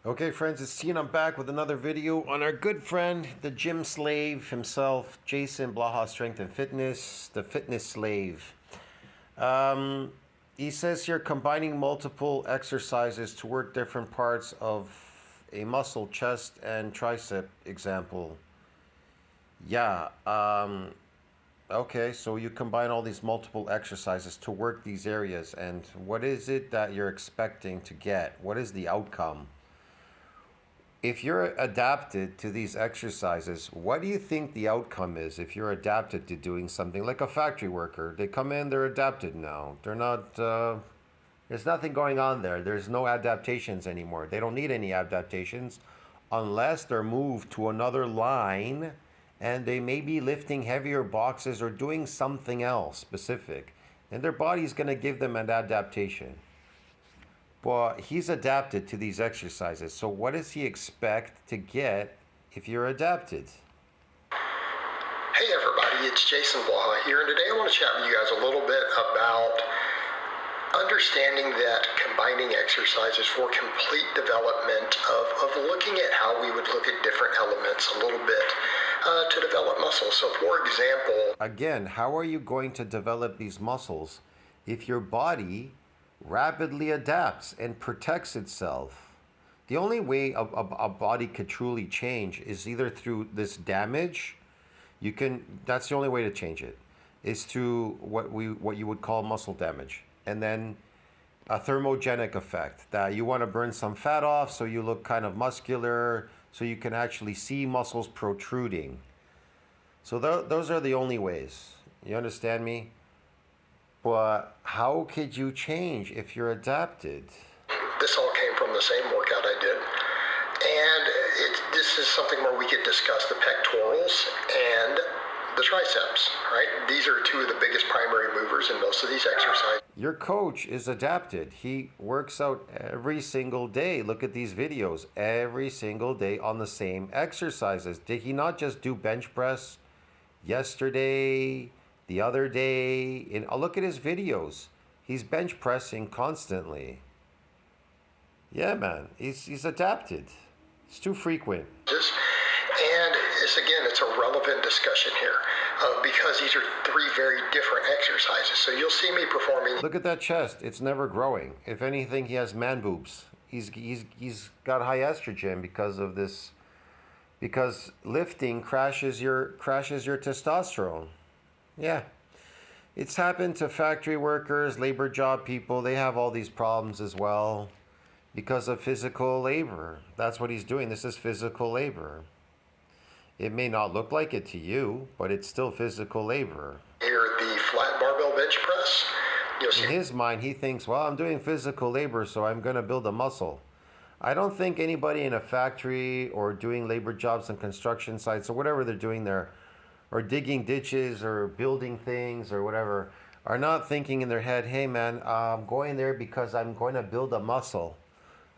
Okay, friends, it's T, and I'm back with another video on our good friend, the gym slave himself, JasonBlaha, Strength and Fitness, the fitness slave. Um, he says here, combining multiple exercises to work different parts of a muscle, chest and tricep example. Yeah, okay, so you combine all these multiple exercises to work these areas, and what is it that you're expecting to get? What is the outcome? If you're adapted to these exercises, what do you think the outcome is if you're adapted to doing something like a factory worker? They come in, they're adapted now. They're not, there's nothing going on there. There's no adaptations anymore. They don't need any adaptations unless they're moved to another line and they may be lifting heavier boxes or doing something else specific. And their body's going to give them an adaptation. But he's adapted to these exercises. So what does he expect to get if you're adapted? Hey everybody, it's JasonBlaha here, and today I want to chat with you guys a little bit about understanding that combining exercises for complete development of looking at how we would look at different elements a little bit to develop muscle. So for example, Again, how are you going to develop these muscles if your body rapidly adapts and protects itself? The only way a body could truly change is either through this damage. That's the only way to change it, is to what you would call muscle damage, and then a thermogenic effect, that you want to burn some fat off so you look kind of muscular, so you can actually see muscles protruding. So those are the only ways. You understand me? But how could you change if you're adapted? this all came from the same workout I did. And this is something where we could discuss the pectorals and the triceps, right? These are two of the biggest primary movers in most of these exercises. Your coach is adapted. He works out every single day. Look at these videos every single day on the same exercises. Did he not just do bench press yesterday, the other day? And look at his videos. He's bench pressing constantly. Yeah, man, he's adapted. It's too frequent. And it's a relevant discussion here because these are three very different exercises. So you'll see me performing. Look at that chest. It's never growing. If anything, he has man boobs. He's got high estrogen because of this. Because lifting crashes your testosterone. Yeah. It's happened to factory workers, labor job people. They have all these problems as well because of physical labor. That's what he's doing. This is physical labor. It may not look like it to you, but it's still physical labor. Here, the flat barbell bench press. In his mind, he thinks, well, I'm doing physical labor, so I'm going to build a muscle. I don't think anybody in a factory or doing labor jobs on construction sites or whatever they're doing there, or digging ditches or building things or whatever, are not thinking in their head, hey man, I'm going there because I'm going to build a muscle.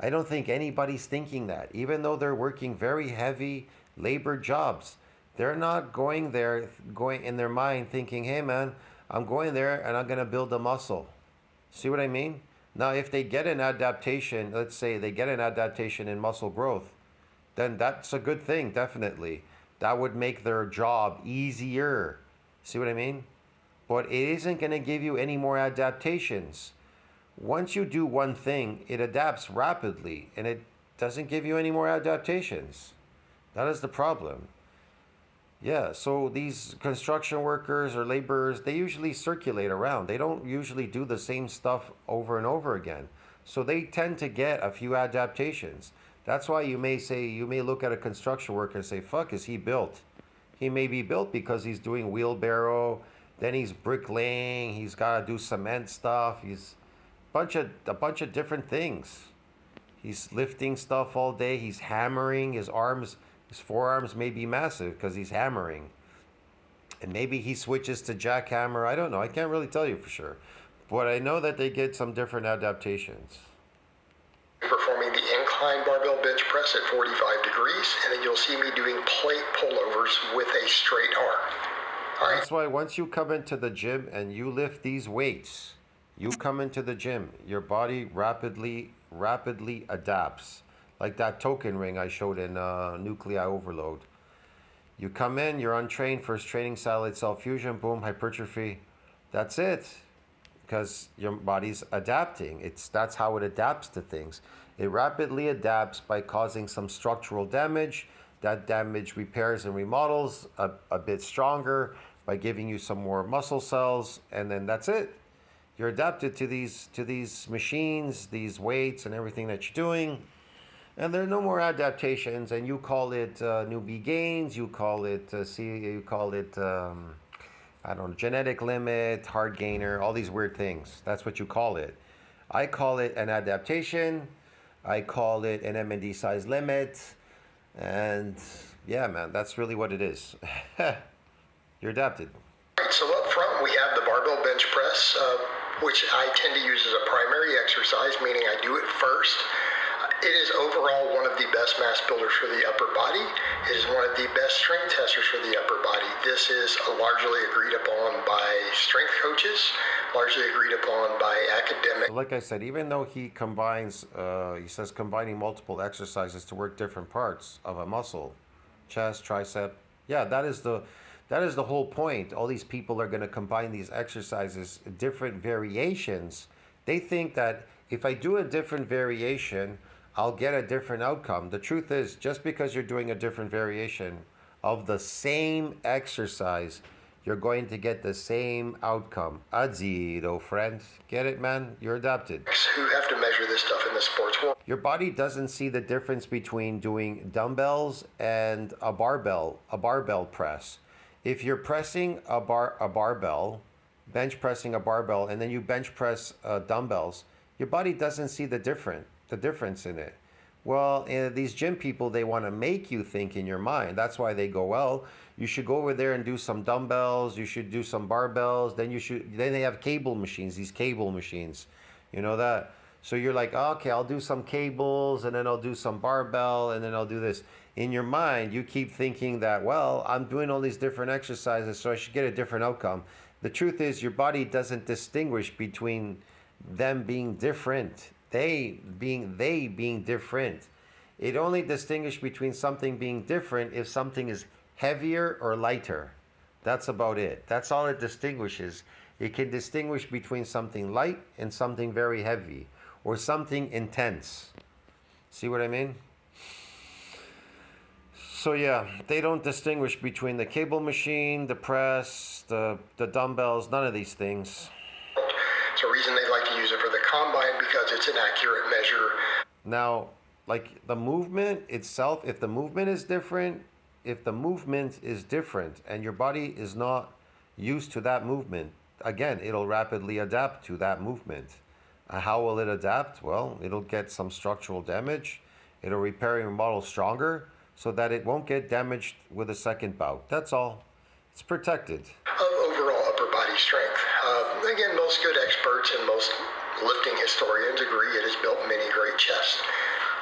I don't think anybody's thinking that. Even though they're working very heavy labor jobs, they're not going there, going in their mind thinking, hey man, I'm going there and I'm going to build a muscle. See what I mean? Now, if they get an adaptation, let's say they get an adaptation in muscle growth, then that's a good thing, definitely. That would make their job easier. See what I mean? But it isn't going to give you any more adaptations. Once you do one thing, it adapts rapidly and it doesn't give you any more adaptations. That is the problem. Yeah, so these construction workers or laborers, they usually circulate around. They don't usually do the same stuff over and over again. So they tend to get a few adaptations. That's why you may look at a construction worker and say, fuck, is he built? He may be built because he's doing wheelbarrow, then he's bricklaying, he's got to do cement stuff, he's a bunch of different things. He's lifting stuff all day, he's hammering, his forearms may be massive because he's hammering. And maybe he switches to jackhammer. I don't know. I can't really tell you for sure. But I know that they get some different adaptations. Performing the incline barbell bench press at 45 degrees, and then you'll see me doing plate pullovers with a straight arm. All right. That's why once you come into the gym and you lift these weights, you come into the gym, your body rapidly adapts. like that token ring I showed in Nuclei Overload. You come in, you're untrained, first training, satellite cell fusion, boom, hypertrophy. That's it. Because your body's adapting. That's how it adapts to things. It rapidly adapts by causing some structural damage. That damage repairs and remodels a bit stronger by giving you some more muscle cells, and then that's it. You're adapted to these machines, these weights, and everything that you're doing. And there are no more adaptations, and you call it newbie gains, you call it I don't know, genetic limit, hard gainer, all these weird things. That's what you call it. I call it an adaptation. I call it an M&D size limit, and yeah, man, that's really what it is. You're adapted. Right, so up front we have the barbell bench press, which I tend to use as a primary exercise, meaning I do it first. It is overall one of the best mass builders for the upper body. It is one of the best strength testers for the upper body. This is largely agreed upon by strength coaches, largely agreed upon by academics. Like I said, even though he says combining multiple exercises to work different parts of a muscle, chest, tricep. Yeah, that is the whole point. All these people are going to combine these exercises, different variations. They think that if I do a different variation, I'll get a different outcome. The truth is, just because you're doing a different variation of the same exercise, you're going to get the same outcome. Adzido, friend. Get it, man? You're adapted. Who have to measure this stuff in the sports world. Your body doesn't see the difference between doing dumbbells and a barbell press. If you're pressing a barbell, bench pressing a barbell, and then you bench press dumbbells, your body doesn't see the difference in it. Well, these gym people, they want to make you think in your mind. That's why they go, well, you should go over there and do some dumbbells, you should do some barbells, then they have cable machines, these cable machines. You know that? So you're like, oh, okay, I'll do some cables, and then I'll do some barbell, and then I'll do this. In your mind, you keep thinking that, well, I'm doing all these different exercises, so I should get a different outcome. The truth is, your body doesn't distinguish between them being different. They being different. It only distinguishes between something being different if something is heavier or lighter. That's about it. That's all it distinguishes. It can distinguish between something light and something very heavy, or something intense. See what I mean? So yeah, they don't distinguish between the cable machine, the press, the dumbbells, none of these things. It's a reason they like to use it for the combine, because it's an accurate measure. Now, like the movement itself, if the movement is different and your body is not used to that movement, again, it'll rapidly adapt to that movement. How will it adapt? Well, it'll get some structural damage. It'll repair and remodel stronger so that it won't get damaged with a second bout. That's all. It's protected. Overall upper body strength. Again, most good experts and most lifting historians agree it has built many great chests.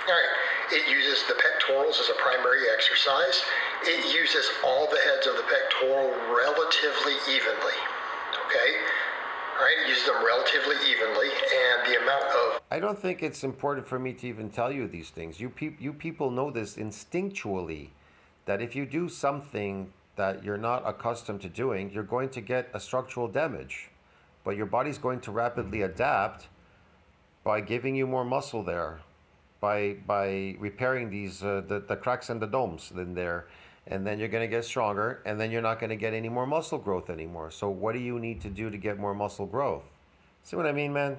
All right, it uses the pectorals as a primary exercise. It uses all the heads of the pectoral relatively evenly. Okay? All right, it uses them relatively evenly, and the amount of... I don't think it's important for me to even tell you these things. You people know this instinctually, that if you do something that you're not accustomed to doing, you're going to get a structural damage. But your body's going to rapidly adapt by giving you more muscle there, by repairing these the cracks and the domes in there, and then you're going to get stronger, and then you're not going to get any more muscle growth anymore. So what do you need to do to get more muscle growth? See what I mean, man?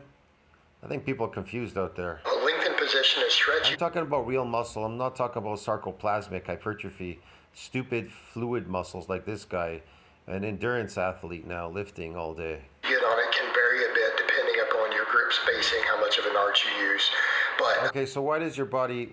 I think people are confused out there. A lengthened position is stretching. I'm talking about real muscle. I'm not talking about sarcoplasmic hypertrophy, stupid fluid muscles like this guy, an endurance athlete now lifting all day. Get on it can vary a bit depending upon your grip spacing, how much of an arch you use. But okay, so why does your body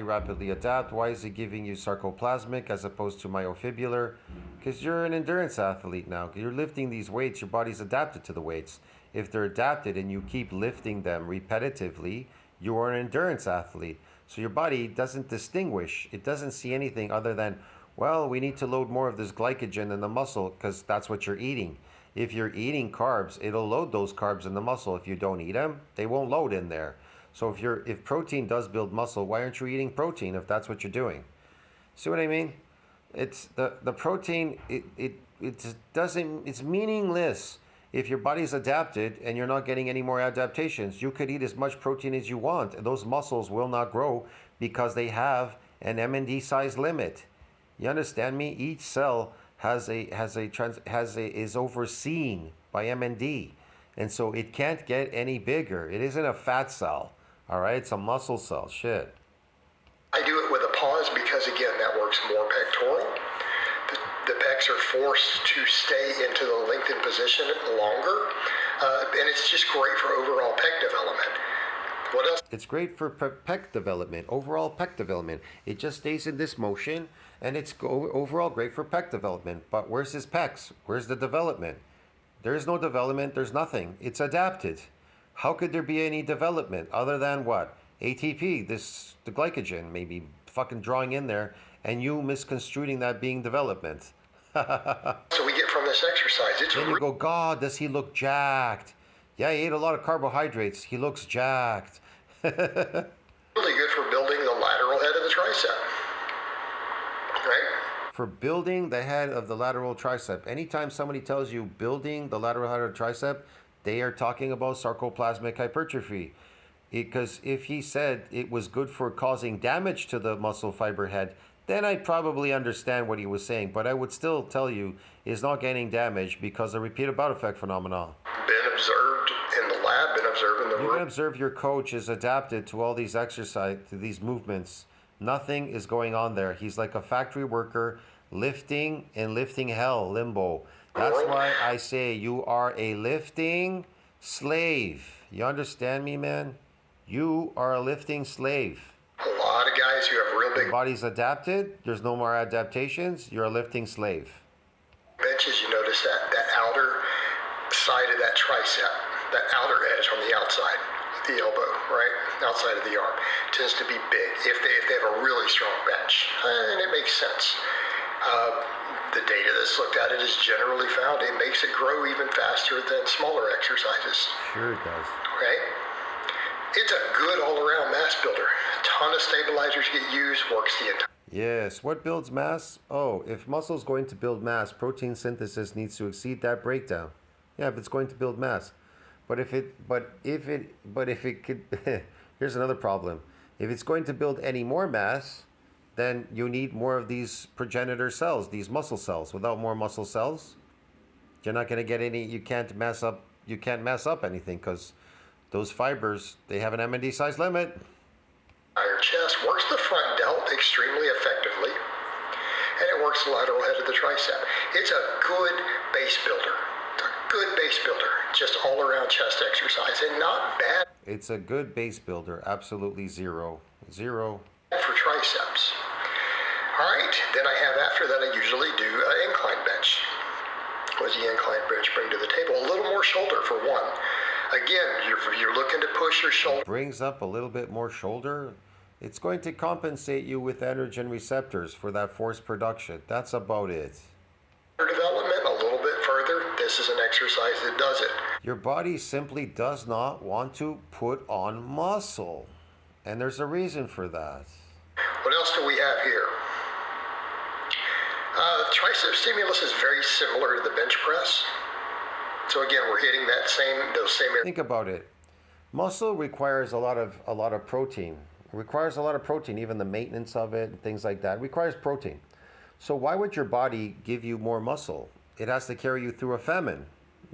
rapidly adapt? Why is it giving you sarcoplasmic as opposed to myofibular? Because you're an endurance athlete now. You're lifting these weights. Your body's adapted to the weights. If they're adapted and you keep lifting them repetitively, you're an endurance athlete. So your body doesn't distinguish. It doesn't see anything other than, well, we need to load more of this glycogen in the muscle because that's what you're eating. If you're eating carbs, it'll load those carbs in the muscle. If you don't eat them, they won't load in there. So if protein does build muscle, why aren't you eating protein if that's what you're doing? See what I mean? It's the protein. It doesn't. It's meaningless if your body's adapted and you're not getting any more adaptations. You could eat as much protein as you want, and those muscles will not grow because they have an M&D size limit. You understand me? Each cell is overseen by M&D, and so it can't get any bigger. It isn't a fat cell. All right, it's a muscle cell. Shit. I do it with a pause because, again, that works more pectoral. The pecs are forced to stay into the lengthened position longer, and it's just great for overall pec development. What else? It's great for pec development, overall pec development. It just stays in this motion, and it's overall great for pec development. But where's his pecs? Where's the development? There's no development. There's nothing. It's adapted. How could there be any development other than what? ATP, the glycogen, maybe fucking drawing in there, and you misconstruing that being development. So we get from this exercise. It's Then you go, God, does he look jacked? Yeah, he ate a lot of carbohydrates. He looks jacked. really good for building the lateral head of the tricep. Right? For building the head of the lateral tricep. Anytime somebody tells you building the lateral head of the tricep, they are talking about sarcoplasmic hypertrophy. Because if he said it was good for causing damage to the muscle fiber head, then I'd probably understand what he was saying. But I would still tell you it's not getting damaged because of repeated bout effect phenomena. Been observed in the lab, been observed in the room. You can observe your coach is adapted to all these exercise, to these movements. Nothing is going on there. He's like a factory worker lifting in lifting hell, limbo. That's why I say you are a lifting slave. You understand me, man? You are a lifting slave. A lot of guys who have real big Your body's adapted. There's no more adaptations. You're a lifting slave. benches. You notice that outer side of that tricep, that outer edge on the outside of the elbow, right? Outside of the arm, tends to be big if they have a really strong bench. And it makes sense. The data that's looked at it is generally found it makes it grow even faster than smaller exercises. Sure it does. Okay? It's a good all-around mass builder. A ton of stabilizers get used, works the entire. Yes. What builds mass? Oh, if muscle's going to build mass, protein synthesis needs to exceed that breakdown. Yeah, if it's going to build mass. But if it could, here's another problem. If it's going to build any more mass, then you need more of these progenitor cells, these muscle cells. Without more muscle cells, you're not going to get any. You can't mess up anything because those fibers, they have an M&D size limit. Entire chest works the front delt extremely effectively, and it works the lateral head of the tricep. It's a good base builder. It's a good base builder. Just all around chest exercise and not bad. It's a good base builder. Absolutely zero. For triceps. All right, then I have after that I usually do an incline bench. What does the incline bench bring to the table? A little more shoulder for one. Again, you're looking to push your shoulder. Brings up a little bit more shoulder. It's going to compensate you with androgen receptors for that force production. That's about it. Development a little bit further. This is an exercise that does it. Your body simply does not want to put on muscle. And there's a reason for that. What else do we have here? Tricep stimulus is very similar to the bench press. So again, we're hitting those same areas. Think about it. Muscle requires a lot of protein. It requires a lot of protein, even the maintenance of it and things like that. It requires protein. So why would your body give you more muscle? It has to carry you through a famine.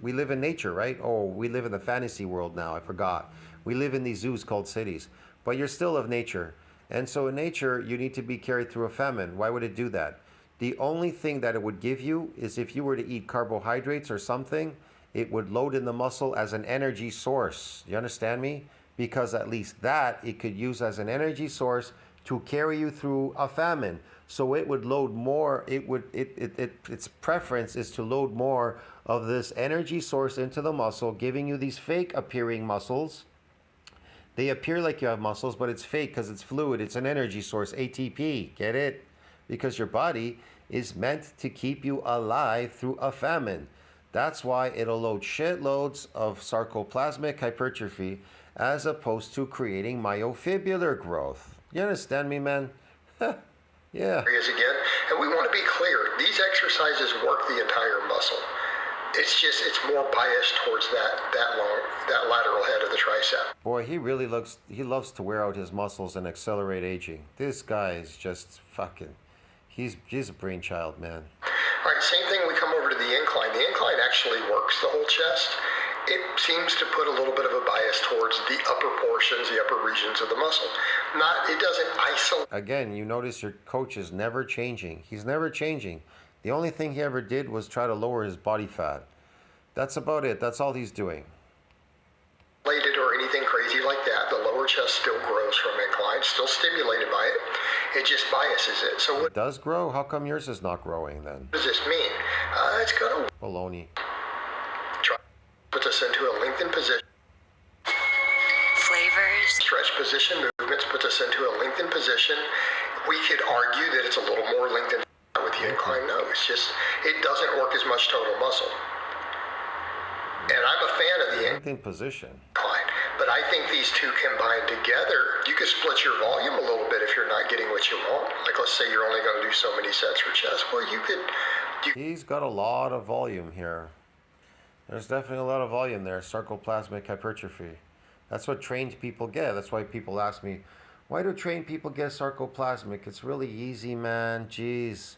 We live in nature, right? Oh, we live in the fantasy world now. I forgot. We live in these zoos called cities. But you're still of nature. And so in nature, you need to be carried through a famine. Why would it do that? The only thing that it would give you is if you were to eat carbohydrates or something, it would load in the muscle as an energy source. You understand me? Because at least that it could use as an energy source to carry you through a famine. So it would load more, its preference is to load more of this energy source into the muscle, giving you these fake appearing muscles. They appear like you have muscles, but it's fake because it's fluid. It's an energy source, ATP. Get it? Because your body is meant to keep you alive through a famine. That's why it'll load shitloads of sarcoplasmic hypertrophy as opposed to creating myofibrillar growth. You understand me, man? Yeah. Areas again, and we want to be clear, these exercises work the entire muscle. It's more biased towards that lateral head of the tricep. Boy, he loves to wear out his muscles and accelerate aging. This guy is just fucking, he's a brainchild, man. All right, same thing, we come over to the incline. The incline actually works the whole chest. It seems to put a little bit of a bias towards the upper portions, the upper regions of the muscle. It doesn't isolate. Again, you notice your coach is never changing. He's never changing. The only thing he ever did was try to lower his body fat. That's about it. That's all he's doing. Or anything crazy like that. The lower chest still grows from incline, still stimulated by it. It just biases it. So It does grow? How come yours is not growing then? what does this mean? It's going to Baloney. puts us into a lengthened position. Flavors. Stretch position movements puts us into a lengthened position. We could argue that it's a little more lengthened with the incline. No, it doesn't work as much total muscle. And I'm a fan of the Lengthened position. incline, but I think these two combined together, you could split your volume a little bit if you're not getting what you want. Like let's say you're only going to do so many sets for chest. Well, He's got a lot of volume here. There's definitely a lot of volume there. Sarcoplasmic hypertrophy. That's what trained people get. That's why people ask me, why do trained people get sarcoplasmic? It's really easy, man. Jeez.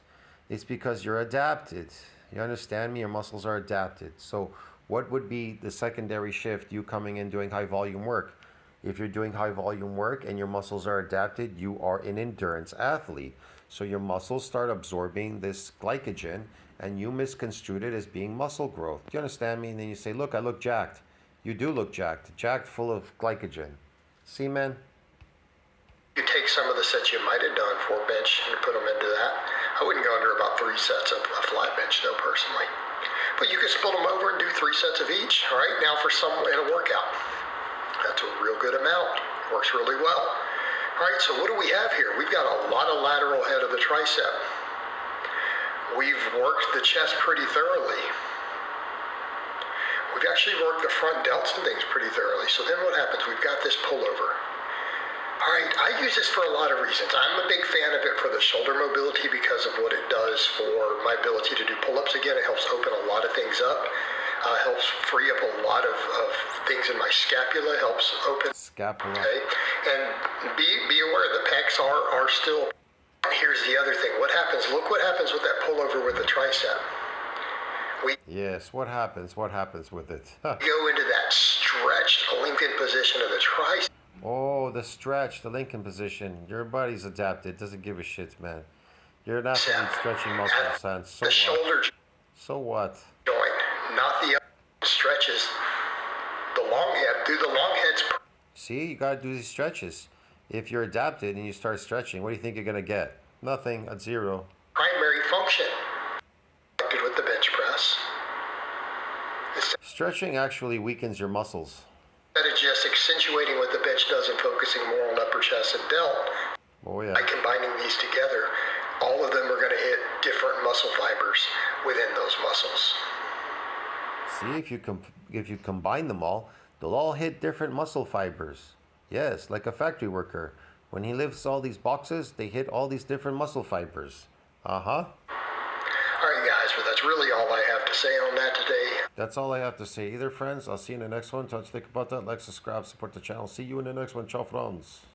It's because you're adapted. You understand me? Your muscles are adapted. So what would be the secondary shift, you coming in doing high volume work? If you're doing high volume work and your muscles are adapted, you are an endurance athlete. So your muscles start absorbing this glycogen and you misconstrued it as being muscle growth. Do you understand me? And then you say, look, I look jacked. You do look jacked. Jacked full of glycogen. See, man? you take some of the sets you might have done for bench and put them into that. I wouldn't go under about 3 sets of a flat bench though, personally. But you could split them over and do 3 sets of each. All right, now for some in a workout. That's a real good amount. Works really well. All right, so what do we have here? We've got a lot of lateral head of the tricep. We've worked the chest pretty thoroughly. We've actually worked the front delts and things pretty thoroughly. So then what happens? We've got this pullover. All right, I use this for a lot of reasons. I'm a big fan of it for the shoulder mobility because of what it does for my ability to do pull-ups. Again, it helps open a lot of things up. Helps free up a lot of things in my scapula. Helps open. Scapula. Okay, and be aware the pecs are still. Here's the other thing. What happens? Look what happens with that pullover with the tricep. We Yes, what happens? What happens with it? go into that stretched, lengthened position of the tricep. Oh, the stretch, the Lincoln position. Your body's adapted. Doesn't give a shit, man. You're an athlete stretching muscles, son. So The what? shoulder So what? joint, not the other. Stretches the long head. Do the long heads See, you gotta do these stretches. If you're adapted and you start stretching, what do you think you're gonna get? Nothing, at 0. primary function. Connected with the bench press. Stretching actually weakens your muscles. Instead of just accentuating what the bench does and focusing more on upper chest and delt, Oh yeah. by combining these together, all of them are going to hit different muscle fibers within those muscles. See, if you combine them all, they'll all hit different muscle fibers. Yes, like a factory worker. When he lifts all these boxes, they hit all these different muscle fibers. Uh-huh. All right, guys, but that's really all I have to say on that today. That's all I have to say either, friends. I'll see you in the next one. Don't think about that. Like, subscribe, support the channel. See you in the next one. Ciao, friends.